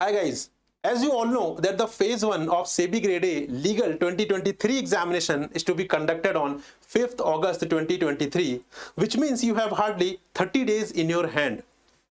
Hi guys, as you all know that the phase 1 of SEBI Grade A Legal 2023 examination is to be conducted on 5th August 2023, which means you have hardly 30 days in your hand.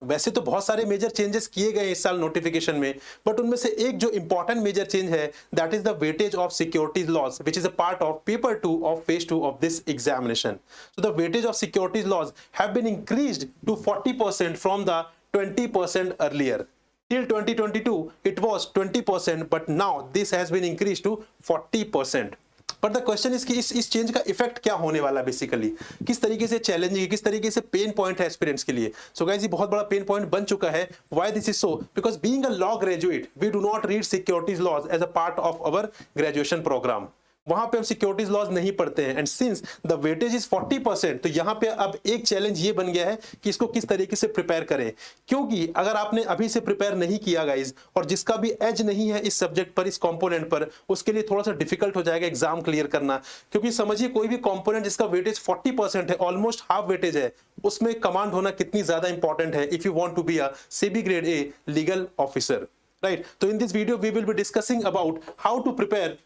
वैसे तो बहुत सारे major changes किए गए इस साल notification में, but उनमें से एक जो इंपॉर्टेंट मेजर चेंज है that is the weightage of securities laws which is a part of paper 2 of phase 2 of this examination. So the weightage of securities laws have been increased to 40% from the 20% earlier. Till 2022 it was 20%, but now this has been increased to 40%. But the question is कि इस change का effect क्या होने वाला है basically, किस तरीके से चैलेंजिंग है, किस तरीके से पेन पॉइंट है एस्पिरेंट्स के लिए. सो गाइस ये बहुत बड़ा पेन पॉइंट बन चुका है. Why this is so? Because being a law graduate we do not read securities laws as a part of our graduation program. वहां पे हम सिक्योरिटीज लॉज नहीं पढ़ते हैं. And since the weightage is 40%, तो यहाँ पे अब एक चैलेंज ये बन गया है कि इसको किस तरीके से प्रिपेयर करें. क्योंकि अगर आपने अभी से प्रिपेयर नहीं किया गाइज, और जिसका भी एज नहीं है इस सब्जेक्ट पर, इस कंपोनेंट पर, उसके लिए थोड़ा सा डिफिकल्ट हो जाएगा एग्जाम क्लियर करना. क्योंकि समझिए कोई भी कंपोनेंट जिसका वेटेज 40% है, ऑलमोस्ट हाफ वेटेज है, उसमें कमांड होना कितनी ज्यादा इंपॉर्टेंट है if you want to be a SEBI grade A legal officer, right. तो in this video we will be discussing about how to prepare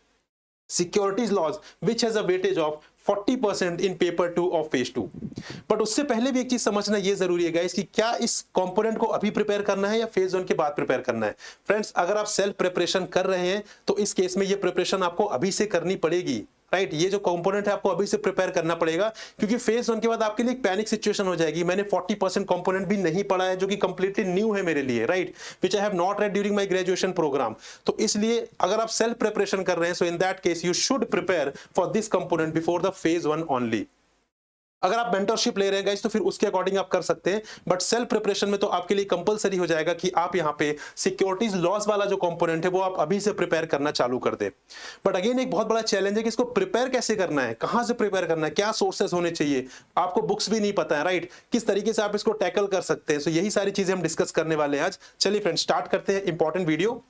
securities laws which has a weightage of 40% in paper 2 of phase 2. But उससे पहले भी एक चीज समझना ये जरूरी है गाइस कि क्या इस कंपोनेंट को अभी प्रिपेयर करना है या फेज 1 के बाद प्रिपेयर करना है. फ्रेंड्स, अगर आप सेल्फ प्रिपरेशन कर रहे हैं तो इस केस में ये प्रिपरेशन आपको अभी से करनी पड़ेगी, राइट. ये जो कंपोनेंट है आपको अभी से प्रिपेयर करना पड़ेगा, क्योंकि फेज 1 के बाद आपके लिए एक पैनिक सिचुएशन हो जाएगी. मैंने 40% कंपोनेंट भी नहीं पढ़ा है, जो कि कंप्लीटली न्यू है मेरे लिए, right, which I have not read during my graduation programme. तो इसलिए अगर आप सेल्फ प्रिपरेशन कर रहे हैं, so in that case you should prepare for this component before the phase 1 only. अगर आप मेंटरशिप ले रहे हैं गाइस तो फिर उसके अकॉर्डिंग आप कर सकते हैं, बट सेल्फ प्रिपरेशन में तो आपके लिए कंपलसरी हो जाएगा कि आप यहाँ पे सिक्योरिटीज लॉस वाला जो कंपोनेंट है वो आप अभी से प्रिपेयर करना चालू कर दे. बट अगेन एक बहुत बड़ा चैलेंज है कि इसको प्रिपेयर कैसे करना है, कहां से प्रिपेयर करना है, क्या सोर्सेस होने चाहिए. आपको बुक्स भी नहीं पता है, राइट, किस तरीके से आप इसको टैकल कर सकते हैं. सो यही सारी चीजें हम डिस्कस करने वाले हैं आज. चलिए फ्रेंड्स स्टार्ट करते हैं इंपॉर्टेंट वीडियो.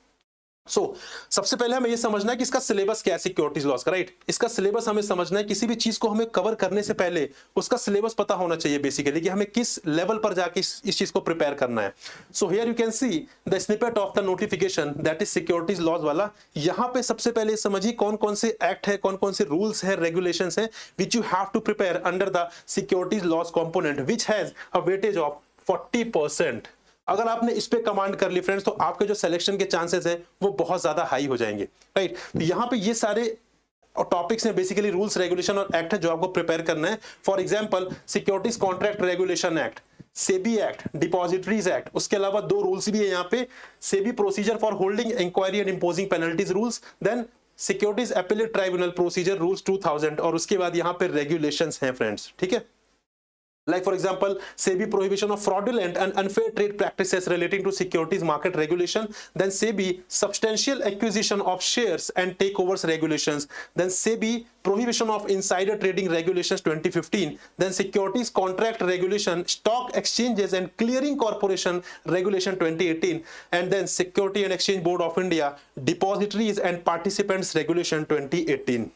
सबसे पहले हमें यह समझना है कि इसका सिलेबस क्या है सिक्योरिटीज लॉस का, राइट. इसका सिलेबस हमें समझना है. किसी भी चीज को हमें कवर करने से पहले उसका सिलेबस पता होना चाहिए बेसिकली, कि हमें किस लेवल पर जाके इस चीज को प्रिपेयर करना है. सो here you can see the snippet of the notification that is securities loss वाला. यहां पे सबसे पहले समझिए कौन कौन से एक्ट है, कौन कौन से रूल्स है, रेगुलेशंस है which you have to prepare under the securities laws component which has a weightage of 40%. अगर आपने इस पे कमांड कर ली फ्रेंड्स, तो आपके जो सिलेक्शन के चांसेस है वो बहुत ज्यादा हाई हो जाएंगे, राइट. तो यहां पे ये सारे टॉपिक्स हैं बेसिकली, रूल्स, रेगुलेशन और एक्ट है जो आपको प्रिपेयर करना है. For example securities contract regulation act, SEBI act, depositories act. उसके अलावा दो रूल्स भी है यहाँ पे, SEBI procedure for holding inquiry and imposing penalties rules, then securities appellate tribunal procedure rules 2000, और उसके बाद यहाँ पे रेगुलेशंस हैं फ्रेंड्स, ठीक है. Like for example, SEBI prohibition of fraudulent and unfair trade practices relating to securities market regulation, then SEBI substantial acquisition of shares and takeovers regulations, then SEBI prohibition of insider trading regulations 2015, then securities contract regulation, stock exchanges and clearing corporation regulation 2018, and then Security and Exchange Board of India depositories and participants regulation 2018.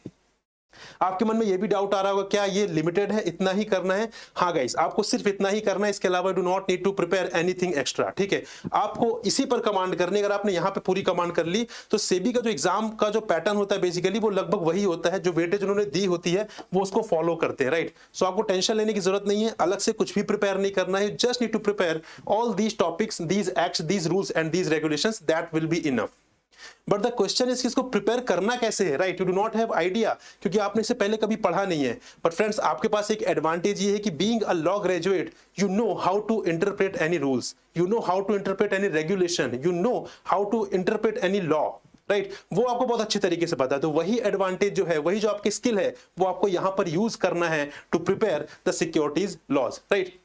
आपके मन में यह भी doubt आ रहा होगा क्या ये limited है, इतना ही करना है? हाँ गाइस, आपको सिर्फ इतना ही करना है, इसके अलावा do not need to prepare anything extra, ठीक है. आपको इसी पर कमांड करनी. अगर आपने यहां पे पूरी कमांड कर ली तो सेबी का जो एग्जाम का जो पैटर्न होता है बेसिकली वो लगभग वही होता है, जो वेटेज उन्होंने दी होती है वो उसको फॉलो करते हैं, राइट. सो आपको टेंशन लेने की जरूरत नहीं है, अलग से कुछ भी प्रिपेयर नहीं करना है. Just need to prepare all these topics, these acts, these rules and these regulations, that will be enough. But the question is इसको प्रिपेयर करना कैसे है, right. You do not have idea, क्योंकि आपने इससे पहले कभी पढ़ा नहीं है. बट फ्रेंड्स, आपके पास एक एडवांटेज ये है कि being a law graduate you know how to interpret any rules, you know how to interpret any regulation, you know how to interpret any law, right. वो आपको बहुत अच्छे तरीके से पता है. तो वही एडवांटेज जो है, वही जो आपकी स्किल है, वो आपको यहां पर यूज करना है to prepare the securities laws, right.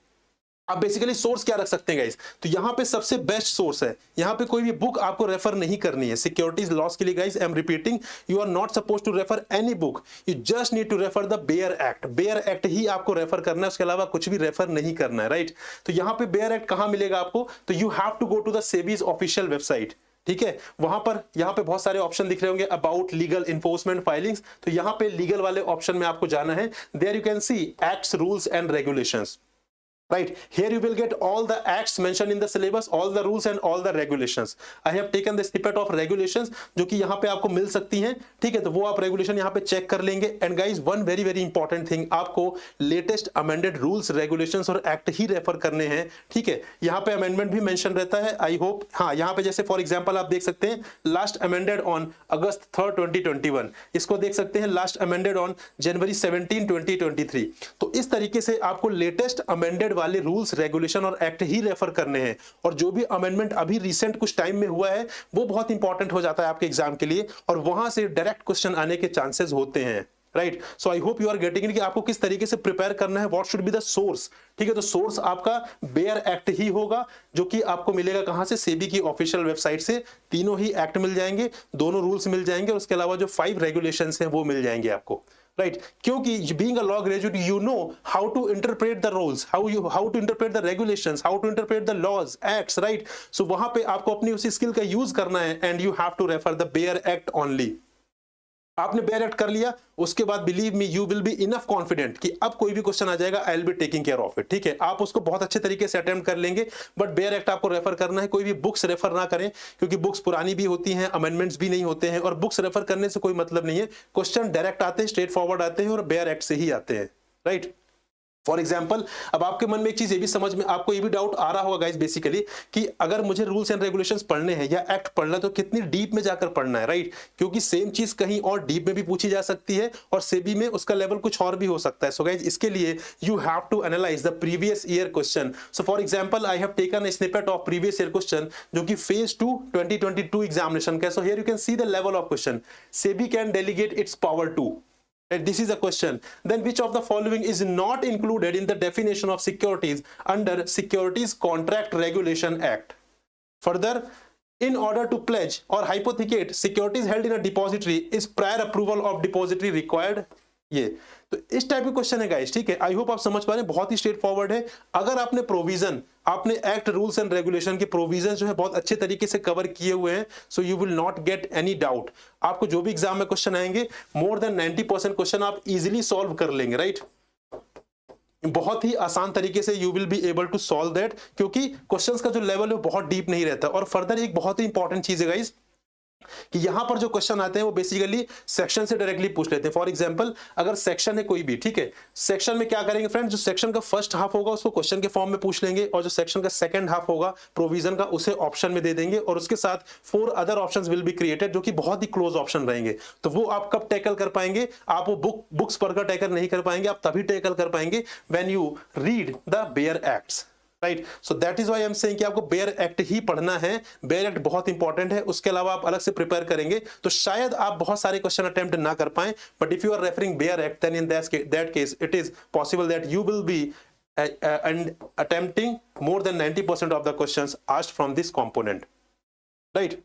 आप बेसिकली सोर्स क्या रख सकते हैं गाइस, तो यहां पे सबसे बेस्ट सोर्स है, यहां पे कोई भी बुक आपको रेफर नहीं करनी है सिक्योरिटीज लॉस के लिए guys. I am repeating, you are not suppose to refer any book, you just need to refer the bare act. Bare act ही आपको रेफर करना है, उसके अलावा कुछ भी रेफर नहीं करना है, राइट. तो यहां पे बेयर एक्ट कहां मिलेगा आपको, तो you have to go to the SEBI's official website, ठीक है. वहां पर यहां पे बहुत सारे ऑप्शन दिख रहे होंगे, अबाउट लीगल इन्फोर्समेंट फाइलिंग्स. तो यहां पे लीगल वाले ऑप्शन में आपको जाना है. There you can see acts, rules and regulations. Right, here you will get all the acts mentioned in the syllabus, all the rules and all the regulations. I have taken the snippet of regulations जो कि यहाँ पे आपको मिल सकती हैं, ठीक है, तो वो आप रेगुलेशन यहाँ पे चेक कर लेंगे. And guys one very very important thing, आपको लेटेस्ट अमेंडेड रूल्स रेगुलेशंस और एक्ट ही रेफर करने हैं, ठीक है. यहाँ पे अमेंडमेंट भी मेंशन रहता है, आई होप. हाँ, यहाँ पे जैसे फॉर एग्जांपल आप देख सकते हैं लास्ट अमेंडेड ऑन अगस्त 3, 2021, इसको देख सकते हैं लास्ट अमेंडेड ऑन जनवरी 17, 2023. तो इस तरीके से आपको लेटेस्ट अमेंडेड वाले रूल्स रेगुलेशन और एक्ट ही रेफर करने हैं. और जो भी अमेंडमेंट अभी रिसेंट कुछ टाइम में हुआ है वो बहुत इंपॉर्टेंट हो जाता है आपके एग्जाम के लिए, और वहां से डायरेक्ट क्वेश्चन आने के चांसेस होते हैं. Right, so I hope you are getting it कि आपको किस तरीके से प्रिपेयर करना है, what should be the source. ठीक है, तो सोर्स आपका बेयर एक्ट ही होगा जो कि आपको मिलेगा कहां से, सेबी की ऑफिशियल वेबसाइट से. तीनों ही एक्ट मिल जाएंगे, दोनों रूल्स मिल जाएंगे, और उसके अलावा जो 5 रेगुलेशंस हैं वो मिल जाएंगे आपको. राइट, क्योंकि being a law graduate you know how to interpret the rules, how to interpret the regulations, how to interpret the laws, acts. Right, so वहां पे आपको अपनी उसी स्किल का यूज करना है, and you have to refer the bare act only. आपने bare act कर लिया, उसके बाद believe me you will be enough confident कि अब कोई भी क्वेश्चन आ जाएगा, I will be taking care of it. ठीक है, आप उसको बहुत अच्छे तरीके से अटेम्प्ट कर लेंगे, बट बेयर एक्ट आपको रेफर करना है. कोई भी बुक्स रेफर ना करें, क्योंकि बुक्स पुरानी भी होती हैं, अमेंडमेंट्स भी नहीं होते हैं, और बुक्स रेफर करने से कोई मतलब नहीं है. क्वेश्चन डायरेक्ट आते हैं, स्ट्रेट फॉरवर्ड आते हैं, और बेयर एक्ट से ही आते हैं. राइट, फॉर एग्जाम्पल अब आपके मन में एक चीज ये भी समझ में, आपको ये भी डाउट आ रहा होगा गाइस बेसिकली कि अगर मुझे रूल्स एंड रेगुलेशंस पढ़ने हैं या एक्ट पढ़ना है तो कितनी डीप में जाकर पढ़ना है. राइट, क्योंकि सेम चीज कहीं और डीप में भी पूछी जा सकती है, और सेबी में उसका लेवल कुछ और भी हो सकता है. सो गाइस इसके लिए you have to analyse the previous year question. So for example I have taken a snippet of previous year question जो कि फेज 2 2022 एग्जामिनेशन का. So here you can see the level of question. SEBI can delegate its power to. This is a question. Then which of the following is not included in the definition of securities under Securities Contract Regulation Act? Further, in order to pledge or hypothecate securities held in a depository, is prior approval of depository required? ये तो इस type के question है guys. ठीक है, I hope आप समझ पा रहे हैं, बहुत ही स्ट्रेट फॉरवर्ड है. अगर आपने प्रोविजन, आपने एक्ट रूल्स एंड रेगुलेशन के प्रोविजन जो है बहुत अच्छे तरीके से कवर किए हुए हैं, so you will not get any doubt. आपको जो भी एग्जाम में क्वेश्चन आएंगे, मोर देन 90% क्वेश्चन आप इजीली सॉल्व कर लेंगे. राइट, बहुत ही आसान तरीके से you will be able to solve that, क्योंकि क्वेश्चंस का जो लेवल है वो बहुत डीप नहीं रहता. और फर्दर एक बहुत ही इंपॉर्टेंट चीज है गाइस कि यहां पर जो क्वेश्चन आते हैं वो बेसिकली सेक्शन से डायरेक्टली पूछ लेते हैं. फॉर एग्जांपल अगर सेक्शन है कोई भी, ठीक है, सेक्शन में क्या करेंगे फ्रेंड्स, जो सेक्शन का फर्स्ट हाफ होगा उसको क्वेश्चन के फॉर्म में पूछ लेंगे, और जो सेक्शन का सेकंड हाफ होगा प्रोविजन का उसे ऑप्शन में दे देंगे, और उसके साथ 4 other options will be created जो कि बहुत ही क्लोज ऑप्शन रहेंगे. तो वो आप कब टैकल कर पाएंगे, आप वो बुक्स पढ़कर टैकल नहीं कर पाएंगे, आप तभी टैकल कर पाएंगे when you read the bare acts. Right, so that is why I am saying कि आपको बेयर एक्ट ही पढ़ना है. बेयर एक्ट बहुत इंपॉर्टेंट है, उसके अलावा आप अलग से प्रिपेयर करेंगे तो शायद आप बहुत सारे क्वेश्चन अटेम्प्ट ना कर पाएं, but if you are referring bare act then in that case it is possible that you will be attempting more than 90% of the questions asked from this component. Right,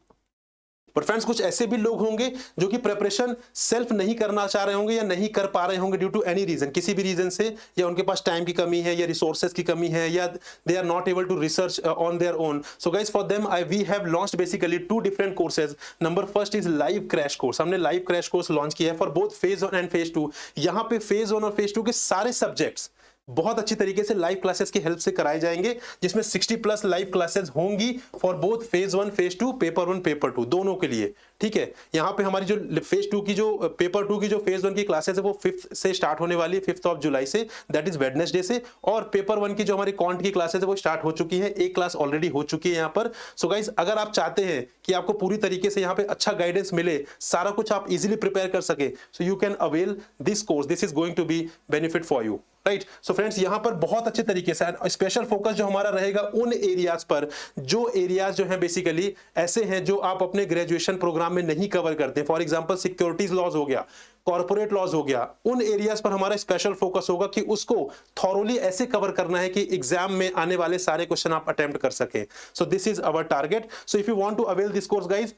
पर friends कुछ ऐसे भी लोग होंगे जो कि प्रिपरेशन सेल्फ नहीं करना चाह रहे होंगे या नहीं कर पा रहे होंगे ड्यू टू एनी रीजन, किसी भी रीजन से, या उनके पास टाइम की कमी है, या रिसोर्सेज की कमी है, या they are not able to research on their own. So guys for them we have launched basically 2 different courses. Number first is live crash course. हमने लाइव क्रैश कोर्स लॉन्च किया है for both phase 1 and phase 2. यहाँ पे phase 1 और phase 2 के सारे subjects बहुत अच्छी तरीके से लाइव क्लासेस की हेल्प से कराए जाएंगे, जिसमें 60+ लाइव क्लासेस होंगी for both phase 1 phase 2, paper 1 paper 2 दोनों के लिए. ठीक है, यहाँ पे हमारी जो फेज 2 की जो पेपर 2 की जो फेज 1 की क्लासेस है वो 5th से स्टार्ट होने वाली है, 5th जुलाई से, दैट इज वेडनेसडे से. और पेपर 1 की जो हमारी क्वांट की क्लासेस है वो स्टार्ट हो चुकी है, एक क्लास ऑलरेडी हो चुकी है यहाँ पर. सो गाइस अगर आप चाहते हैं कि आपको पूरी तरीके से यहाँ पे अच्छा गाइडेंस मिले, सारा कुछ आप इजिली प्रिपेयर कर सके, so you can avail this course. This is going to be benefit for you. Right, so friends यहाँ पर बहुत अच्छे तरीके से स्पेशल फोकस जो हमारा रहेगा उन एरियाज पर, जो एरियाज जो हैं बेसिकली ऐसे हैं जो आप अपने ग्रेजुएशन प्रोग्राम में नहीं कवर करते. फॉर एग्जांपल सिक्योरिटीज लॉज हो गया, कॉर्पोरेट लॉज हो गया, उन एरियाज पर हमारा स्पेशल फोकस होगा कि उसको थॉरोली ऐसे कवर करना है कि एग्जाम में आने वाले सारे क्वेश्चन आप अटेम्प्ट कर सके. So this is our target. So if you want to avail this course guys,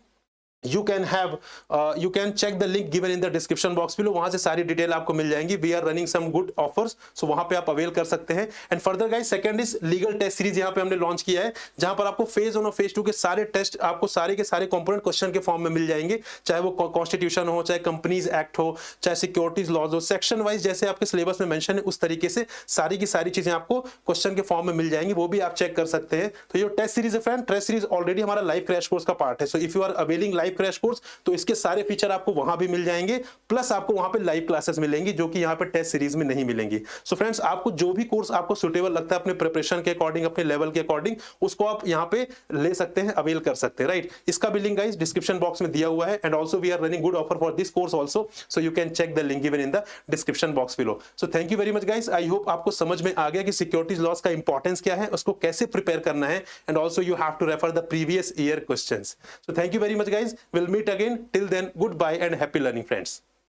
you can check the link given in the description box below, वहां से सारी डिटेल आपको मिल जाएंगी. We are running some good offers, so वहां पे आप avail कर सकते हैं. And further guys, second is legal test series यहाँ पे हमने लॉन्च किया है, जहां पर आपको फेज 1 और फेज 2 के सारे टेस्ट आपको सारे के सारे कंपोनेंट क्वेश्चन के फॉर्म में मिल जाएंगे, चाहे वो कॉन्स्टिट्यूशन हो, चाहे कंपनीज एक्ट हो, चाहे सिक्योरिटीज लॉज हो, सेक्शन वाइज जैसे आपके सिलेबस में मेंशन है उस तरीके से सारी की सारी चीजें आपको क्वेश्चन के फॉर्म में मिल जाएंगी, वो भी आप चेक कर सकते हैं. तो ये टेस्ट सीरीज है फ्रेंड, टेस्ट सीरीज ऑलरेडी हमारा लाइव क्रैश कोर्स का पार्ट है. So if you are availing live crash course तो इसके सारे फीचर आपको वहां भी मिल जाएंगे, प्लस आपको वहां पे लाइव क्लासेस मिलेंगी जो कि यहाँ पे टेस्ट सीरीज में नहीं मिलेंगी. सो फ्रेंड्स, आपको जो भी कोर्स आपको सुटेबल लगता है अपने प्रिपरेशन के अकॉर्डिंग, अपने लेवल के अकॉर्डिंग, उसको आप यहाँ पे ले सकते हैं, अवेल कर सकते हैं, राइट. इसका भी लिंक गाइस डिस्क्रिप्शन बॉक्स में दिया हुआ है. And also we are running good offer for this course also, so you can check the link given in the description box below. So thank you very much guys. I hope आपको समझ में आ गया कि securities loss का importance क्या है, उसको कैसे प्रिपेयर करना है. And also you have to refer the previous year questions. So thank you very much guys. Will meet again. Till then, goodbye and happy learning friends.